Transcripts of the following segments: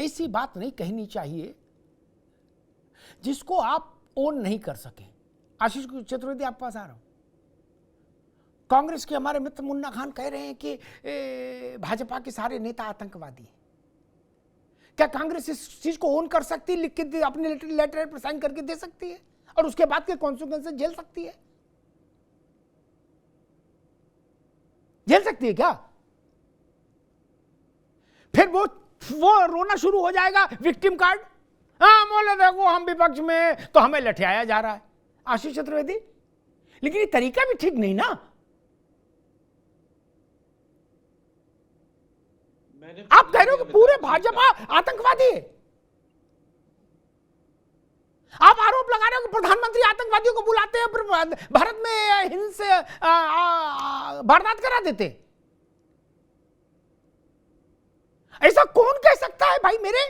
ऐसी बात नहीं कहनी चाहिए जिसको आप ओन नहीं कर सके। आशीष चतुर्वेदी, आपके पास आ रहा हूं। कांग्रेस के हमारे मित्र मुन्ना खान कह रहे हैं कि भाजपा के सारे नेता आतंकवादी हैं। क्या कांग्रेस इस चीज को ओन कर सकती है, लिख के अपने लेटर पर साइन करके दे सकती है और उसके बाद के कॉन्सिक्वेंसेस झेल सकती है? झेल सकती है क्या? फिर वो रोना शुरू हो जाएगा, विक्टिम कार्ड। हाँ बोले देखो हम विपक्ष में तो हमें लठियाया जा रहा है। आशीष चतुर्वेदी, लेकिन ये तरीका भी ठीक नहीं ना। आप कह रहे हो कि पूरे भाजपा आतंकवादी है। आप आरोप लगा रहे हो कि प्रधानमंत्री आतंकवादियों को बुलाते हैं, फिर भारत में हिंसा वारदात करा देते। ऐसा कौन कह सकता है भाई मेरे?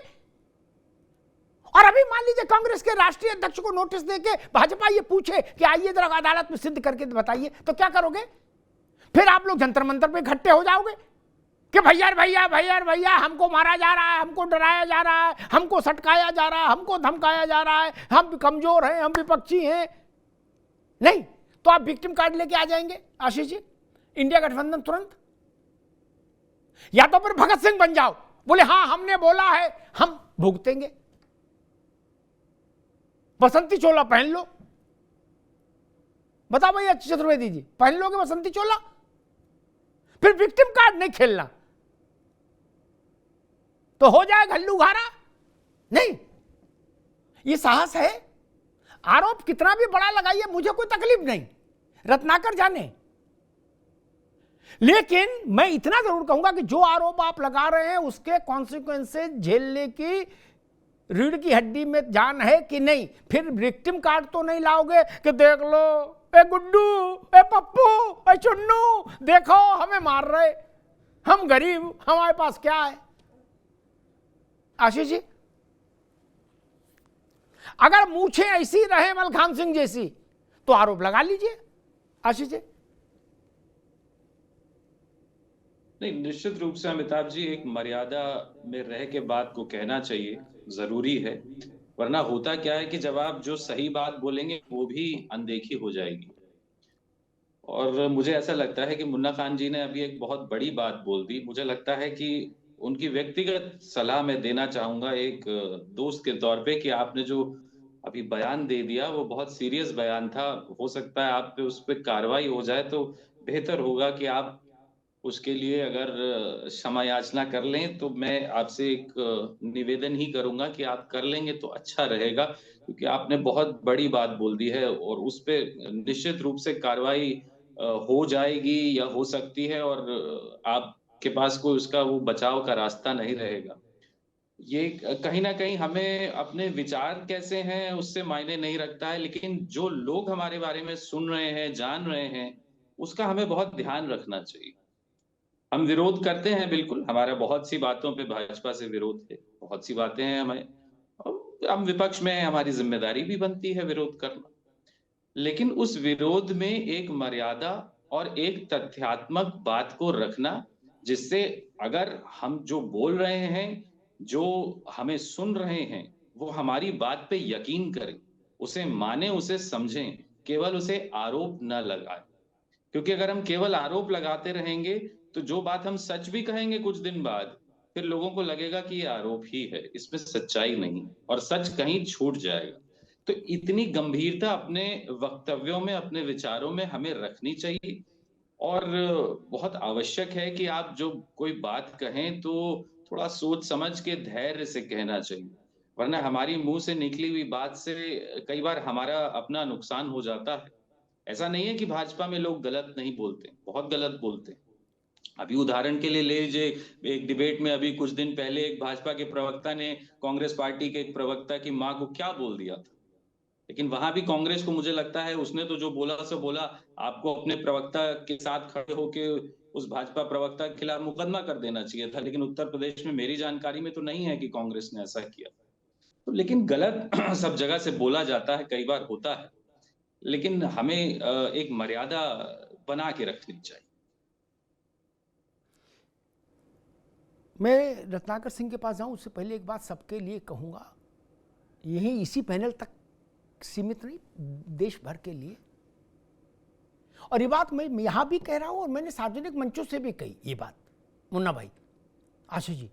और अभी मान लीजिए कांग्रेस के राष्ट्रीय अध्यक्ष को नोटिस देके भाजपा ये पूछे कि आइए जरा अदालत में सिद्ध करके बताइए, तो क्या करोगे? फिर आप लोग जंतर मंतर पे इकट्ठे हो जाओगे कि भैया भैया भैया भैया हमको मारा जा रहा है, हमको डराया जा रहा है, हमको सटकाया जा रहा है, हमको धमकाया जा रहा है, हम कमजोर हैं, हम विपक्षी हैं। नहीं तो आप विक्टिम कार्ड लेके आ जाएंगे आशीष जी, इंडिया गठबंधन तुरंत। या तो फिर भगत सिंह बन जाओ, बोले हाँ हमने बोला है, हम भुगतेंगे। बसंती चोला पहन लो। बताओ भैया चतुर्वेदी जी, पहन लोगे बसंती चोला? फिर विक्टिम कार्ड नहीं खेलना तो हो जाए घल्लू घारा। नहीं, ये साहस है। आरोप कितना भी बड़ा लगाइए, मुझे कोई तकलीफ नहीं, रत्नाकर जाने। लेकिन मैं इतना जरूर कहूंगा कि जो आरोप आप लगा रहे हैं उसके कॉन्सिक्वेंसेस झेलने की रीढ़ की हड्डी में जान है कि नहीं। फिर विक्टिम कार्ड तो नहीं लाओगे कि देख लो ए गुड्डू, ए पप्पू, ए चुन्नू, देखो हमें मार रहे, हम गरीब, हमारे पास क्या है। आशीष जी, अगर मूछें ऐसी रहे मलखान सिंह जैसी तो आरोप लगा लीजिए। आशीष जी, नहीं, निश्चित रूप से अमिताभ जी एक मर्यादा में रह के बात को कहना चाहिए, जरूरी है। वरना होता क्या है कि जब आप जो सही बात बोलेंगे वो भी अनदेखी हो जाएगी। और मुझे ऐसा लगता है कि मुन्ना खान जी ने अभी एक बहुत बड़ी बात बोल दी। मुझे लगता है कि उनकी व्यक्तिगत सलाह मैं देना चाहूंगा एक दोस्त के तौर पे, कि आपने जो अभी बयान दे दिया वो बहुत सीरियस बयान था। हो सकता है आप पे उस पर कार्रवाई हो जाए तो बेहतर होगा कि आप उसके लिए अगर क्षमा याचना कर लें। तो मैं आपसे एक निवेदन ही करूंगा कि आप कर लेंगे तो अच्छा रहेगा, क्योंकि आपने बहुत बड़ी बात बोल दी है और उस पे निश्चित रूप से कार्रवाई हो जाएगी या हो सकती है, और आपके पास कोई उसका वो बचाव का रास्ता नहीं रहेगा। ये कहीं ना कहीं हमें अपने विचार कैसे हैं उससे मायने नहीं रखता है, लेकिन जो लोग हमारे बारे में सुन रहे हैं, जान रहे हैं, उसका हमें बहुत ध्यान रखना चाहिए। हम विरोध करते हैं, बिल्कुल, हमारा बहुत सी बातों पे भाजपा से विरोध है, बहुत सी बातें हैं हमें, हम विपक्ष में हैं, हमारी जिम्मेदारी भी बनती है विरोध करना। लेकिन उस विरोध में एक मर्यादा और एक तथ्यात्मक बात को रखना, जिससे अगर हम जो बोल रहे हैं, जो हमें सुन रहे हैं, वो हमारी बात पे यकीन करें, उसे माने, उसे समझें, केवल उसे आरोप न लगाएं। क्योंकि अगर हम केवल आरोप लगाते रहेंगे तो जो बात हम सच भी कहेंगे कुछ दिन बाद, फिर लोगों को लगेगा कि ये आरोप ही है, इसमें सच्चाई नहीं, और सच कहीं छूट जाएगा। तो इतनी गंभीरता अपने वक्तव्यों में, अपने विचारों में हमें रखनी चाहिए। और बहुत आवश्यक है कि आप जो कोई बात कहें तो थोड़ा सोच समझ के धैर्य से कहना चाहिए। वरना हमारी मुंह से निकली हुई बात से कई बार हमारा अपना नुकसान हो जाता है। ऐसा नहीं है कि भाजपा में लोग गलत नहीं बोलते, बहुत गलत बोलते हैं। अभी उदाहरण के लिए ले लीजिए, एक डिबेट में अभी कुछ दिन पहले एक भाजपा के प्रवक्ता ने कांग्रेस पार्टी के एक प्रवक्ता की मां को क्या बोल दिया था। लेकिन वहां भी कांग्रेस को, मुझे लगता है, उसने तो जो बोला सो बोला। आपको अपने प्रवक्ता के साथ खड़े होके उस भाजपा प्रवक्ता के खिलाफ मुकदमा कर देना चाहिए था। लेकिन उत्तर प्रदेश में मेरी जानकारी में तो नहीं है कि कांग्रेस ने ऐसा किया। तो लेकिन गलत सब जगह से बोला जाता है, कई बार होता है, लेकिन हमें एक मर्यादा बना के रखनी चाहिए। मैं रत्नाकर सिंह के पास जाऊं उससे पहले एक बात सबके लिए कहूंगा, यही इसी पैनल तक सीमित नहीं, देश भर के लिए। और ये बात मैं यहां भी कह रहा हूं और मैंने सार्वजनिक मंचों से भी कही ये बात, मुन्ना भाई, आशीष जी।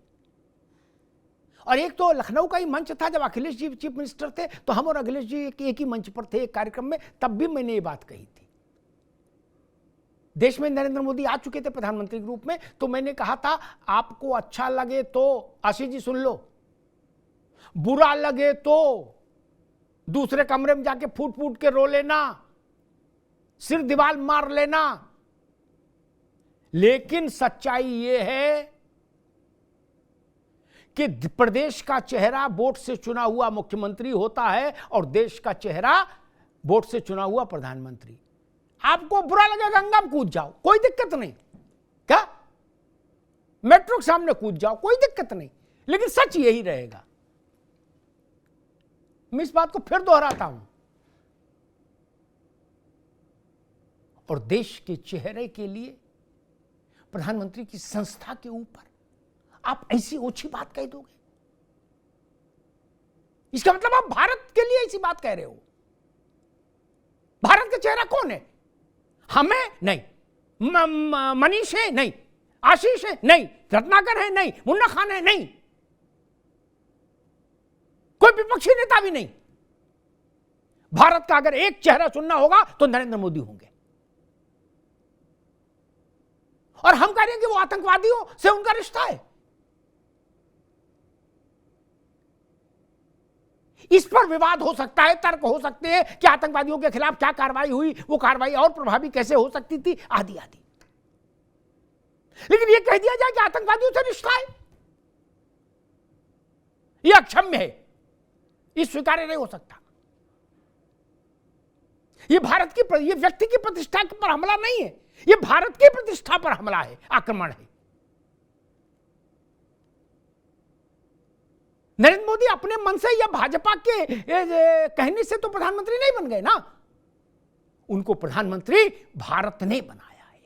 और एक तो लखनऊ का ही मंच था जब अखिलेश जी चीफ मिनिस्टर थे, तो हम और अखिलेश जी एक ही मंच पर थे एक कार्यक्रम में, तब भी मैंने ये बात कही थी। देश में नरेंद्र मोदी आ चुके थे प्रधानमंत्री के रूप में, तो मैंने कहा था आपको अच्छा लगे तो आशीष जी सुन लो, बुरा लगे तो दूसरे कमरे में जाके फूट फूट के रो लेना, सिर दीवार मार लेना, लेकिन सच्चाई यह है कि प्रदेश का चेहरा वोट से चुना हुआ मुख्यमंत्री होता है और देश का चेहरा वोट से चुना हुआ प्रधानमंत्री। आपको बुरा लगे गंगा में कूद जाओ, कोई दिक्कत नहीं, क्या मेट्रो के सामने कूद जाओ, कोई दिक्कत नहीं, लेकिन सच यही रहेगा। मैं इस बात को फिर दोहराता हूं, और देश के चेहरे के लिए प्रधानमंत्री की संस्था के ऊपर आप ऐसी ओछी बात कह दोगे, इसका मतलब आप भारत के लिए ऐसी बात कह रहे हो। भारत का चेहरा कौन है? हमें नहीं, मनीष है नहीं, आशीष है नहीं, रत्नाकर है नहीं, मुन्ना खान है नहीं, कोई विपक्षी नेता भी नहीं। भारत का अगर एक चेहरा चुनना होगा तो नरेंद्र मोदी होंगे। और हम कह रहे हैं कि वो आतंकवादियों से उनका रिश्ता है, इस पर विवाद हो सकता है, तर्क हो सकते हैं कि आतंकवादियों के खिलाफ क्या कार्रवाई हुई, वो कार्रवाई और प्रभावी कैसे हो सकती थी, आदि आदि। लेकिन ये कह दिया जाए कि आतंकवादियों से रिश्ता है, यह अक्षम्य है, ये स्वीकार्य नहीं हो सकता। ये भारत की, ये व्यक्ति की प्रतिष्ठा पर हमला नहीं है, ये भारत की प्रतिष्ठा पर हमला है, आक्रमण है। नरेंद्र मोदी अपने मन से या भाजपा के कहने से तो प्रधानमंत्री नहीं बन गए ना, उनको प्रधानमंत्री भारत ने बनाया है।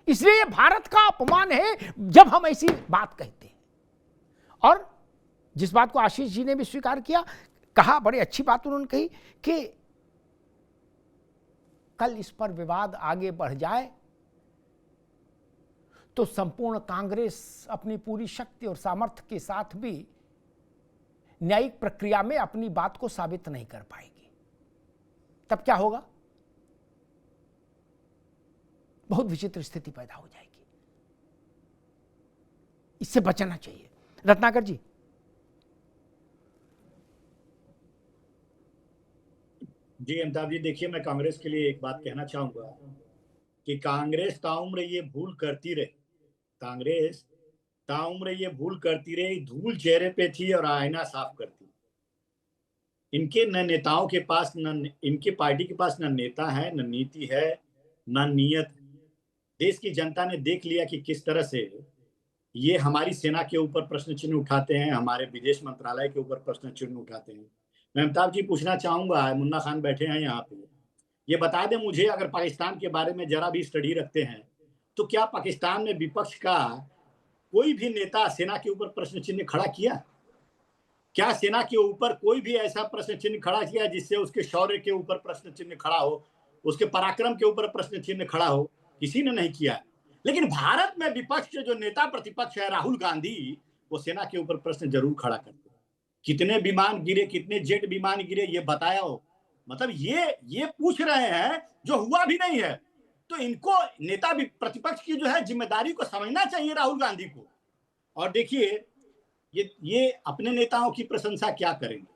इसलिए भारत का अपमान है जब हम ऐसी बात कहते हैं। और जिस बात को आशीष जी ने भी स्वीकार किया, कहा, बड़ी अच्छी बात उन्होंने कही कि कल इस पर विवाद आगे बढ़ जाए तो संपूर्ण कांग्रेस अपनी पूरी शक्ति और सामर्थ्य के साथ भी न्यायिक प्रक्रिया में अपनी बात को साबित नहीं कर पाएगी। तब क्या होगा? बहुत विचित्र स्थिति पैदा हो जाएगी। इससे बचना चाहिए। रत्नाकर जी। जी अमिताभ जी, देखिए, मैं कांग्रेस के लिए एक बात कहना चाहूंगा कि कांग्रेस ताउम्र ये भूल करती रही, कांग्रेस ताउम्र ये भूल करती रही, धूल चेहरे पे थी और आईना साफ करती। इनके न नेताओं के पास, न इनके पार्टी के पास न नेता है, न नीति है, न नीयत। देश की जनता ने देख लिया कि किस तरह से ये हमारी सेना के ऊपर प्रश्न चिन्ह उठाते हैं, हमारे विदेश मंत्रालय के ऊपर प्रश्न चिन्ह उठाते हैं। मैं अमिताभ जी पूछना चाहूंगा, मुन्ना खान बैठे हैं यहाँ पे, ये बता दें मुझे, अगर पाकिस्तान के बारे में जरा भी स्टडी रखते हैं तो क्या पाकिस्तान में विपक्ष का कोई भी नेता सेना के ऊपर प्रश्न चिन्ह खड़ा किया? क्या सेना के ऊपर कोई भी ऐसा प्रश्न चिन्ह खड़ा किया जिससे उसके शौर्य के ऊपर प्रश्न चिन्ह खड़ा हो, उसके पराक्रम के ऊपर प्रश्न चिन्ह खड़ा हो? किसी ने नहीं किया। लेकिन भारत में विपक्ष के जो नेता प्रतिपक्ष है राहुल गांधी, वो सेना के ऊपर प्रश्न जरूर खड़ा करते। कितने विमान गिरे, कितने जेट विमान गिरे, ये बताया हो। मतलब ये पूछ रहे हैं जो हुआ भी नहीं है। तो इनको नेता भी प्रतिपक्ष की जो है जिम्मेदारी को समझना चाहिए राहुल गांधी को। और देखिए, ये अपने नेताओं की प्रशंसा क्या करेंगे।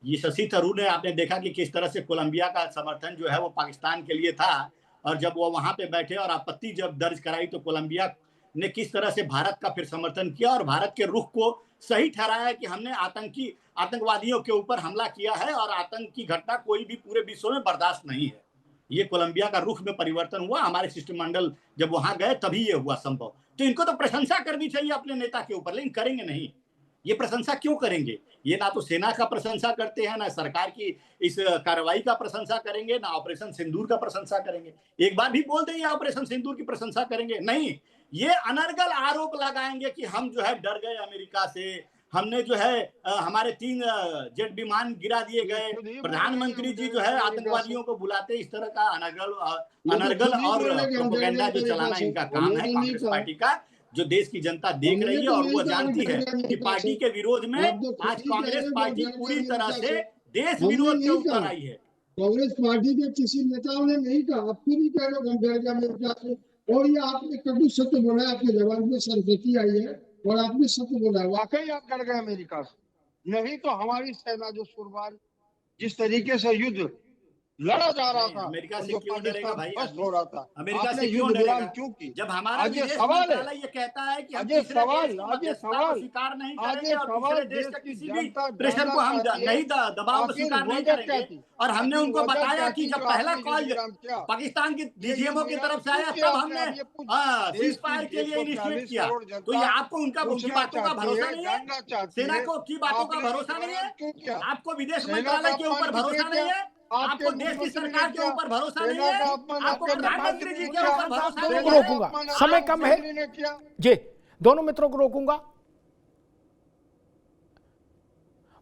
ये शशि थरूर ने, आपने देखा कि किस तरह से कोलंबिया का समर्थन जो है वो पाकिस्तान के लिए था, और जब वो वहां पे बैठे और आपत्ति जब दर्ज कराई तो कोलंबिया ने किस तरह से भारत का फिर समर्थन किया और भारत के रुख को सही ठहराया कि हमने आतंकवादियों के ऊपर हमला किया है और आतंक की घटना कोई भी पूरे विश्व में बर्दाश्त नहीं है। ये कोलंबिया का रुख में परिवर्तन हुआ, हमारे शिष्टमंडल जब वहां गए तभी ये हुआ संभव। तो इनको तो प्रशंसा करनी चाहिए अपने नेता के ऊपर, लेकिन करेंगे नहीं। ये प्रशंसा क्यों करेंगे? ये ना तो सेना का प्रशंसा करते हैं, ना सरकार की इस कार्रवाई का प्रशंसा करेंगे, ना ऑपरेशन सिंदूर का प्रशंसा करेंगे। एक बार भी बोल दें ये ऑपरेशन सिंदूर की प्रशंसा करेंगे? नहीं। ये अनर्गल आरोप लगाएंगे कि हम जो है डर गए अमेरिका से, हमने जो है हमारे 3 जेट विमान गिरा दिए गए, प्रधानमंत्री जी जो है आतंकवादियों को बुलाते, इस तरह का अनर्गल और प्रोपेगेंडा जो चलाना इनका काम है कांग्रेस पार्टी का, जो देश की जनता देख रही है और वो जानती है कि पार्टी के विरोध में आज कांग्रेस पार्टी पूरी तरह से देश विरोध के उतर आई है। कांग्रेस पार्टी के किसी नेताओं ने नहीं कहा, आप खुद ही कह रहे हो हम डर गए अमेरिका से, और ये आपने कटु सत्य बोला है, आपके जवाब में संस्कृति आई है और आपने सत्य बोला है। वाकई आप डर गए अमेरिका से, नहीं तो हमारी सेना जो सुरबार जिस तरीके से युद्ध लड़ा जा रहा था, अमेरिका से क्यों डरेगा भाई, हो रहा था, अमेरिका से क्यों डरेगा, क्यों की? जब हमारा आज ये विदेश सवाल मंत्रालय ये कहता है कि हम आज ये तीसरे सवाल, देश की आज ये मध्यस्थता सवाल, को स्वीकार नहीं आज करेंगे ये और सवाल दूसरे देश देश का की किसी भी जनता प्रेशर को हम जानना चाहती है, नहीं दबाव को आखिर स्वीकार नहीं वजह क्या करेंगे। थी? और हमने आखिर उनको वजह बताया क्या कि थी जब जो पहला आपने कॉल युद्धविराम किया? पाकिस्तान के डीजीएमओ की तरफ से आया, क्यों तब किया हमने आपने? ये पूछ- सीज फायर के लिए इनिशिएट किया। तो ये आपको उनका उनकी बातों का भरोसा नहीं है, सेना को की बातों का भरोसा नहीं है, आपको विदेश मंत्रालय के ऊपर भरोसा नहीं है, आपको देश की सरकार के ऊपर भरोसा नहीं है, आपको प्रधानमंत्री जी के ऊपर भरोसा नहीं है। रोकूंगा, समय कम है जी, दोनों मित्रों को रोकूंगा।